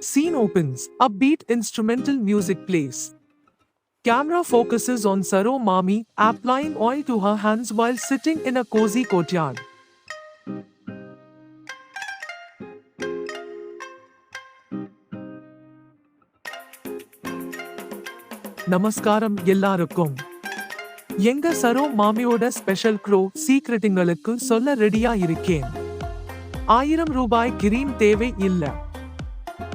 Scene opens, upbeat instrumental music plays. Camera focuses on Saro Mami applying oil to her hands while sitting in a cozy courtyard. நமஸ்காரம் எல்லாருக்கும். எங்க Saro மாமியோட special grow சீக்ரெட்டுங்களுக்கு சொல்ல ரெடியா இருக்கேன். 1000 ரூபாய் cream தேவை இல்ல.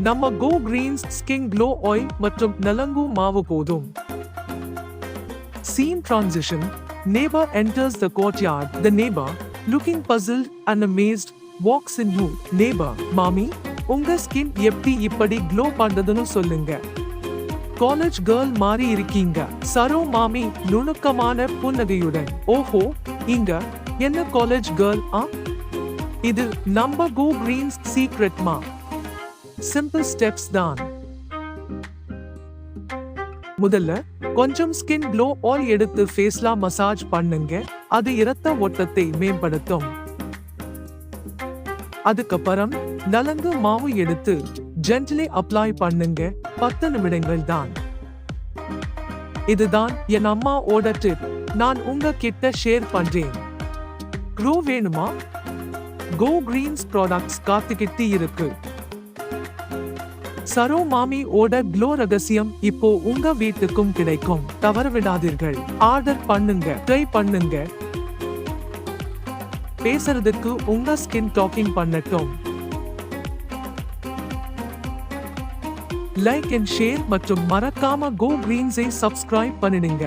நம்ம கோ கிரீன்ஸ் ஸ்கின் க்ளோ ஆயில் மற்றும் நலங்கு மாவு போதும். Scene transition. Neighbor enters the courtyard. The neighbor, looking puzzled and amazed, walks in. Neighbor, மாமி, உங்க ஸ்கின் எப்படி இப்படி க்ளோ பண்றதுன்னு சொல்லுங்க. காலேஜ் கேர்ள் மாறி இருக்கீங்க. சரோ மாமி நுணுக்கமான புன்னகையுடன். ஓஹோ, இங்க என்ன காலேஜ் கேர்ள்? இது நம்ம கோ கிரீன்ஸ் சீக்ரெட் மா. சிம்பிள் ஸ்டெப்ஸ் தான். முதல்ல கொஞ்சம் ஸ்கின் க்ளோ ஆயில் எடுத்து ஃபேஸ்ல மசாஜ் பண்ணுங்க. அது இரத்த ஓட்டத்தை மேம்படுத்தும். அதுக்கப்புறம் நலங்கு மாவு எடுத்து ஜென்டிலி அப்ளை பண்ணுங்க. 10 நிமிடங்கள் தான். இதுதான் என் அம்மாவோட டிப். நான் உங்க கிட்ட ஷேர் பண்றேன். க்ளோ வேணுமா? கோ கிரீன்ஸ் ப்ராடக்ட்ஸ் காத்துக்கிட்டு இருக்கு. சரோ மாமி ஓட க்ளோ ரகசியம் இப்போ உங்க வீட்டுக்கும் கிடைக்கும். தவறவிடாதீர்கள். ஆர்டர் பண்ணுங்க, ட்ரை பண்ணுங்க. பேசுறதுக்கு உங்க ஸ்கின் டாக்கிங் பண்ணட்டும். லைக் அண்ட் ஷேர் மற்றும் மறக்காம கோ கிரீன்ஸை சப்ஸ்கிரைப் பண்ணிடுங்க.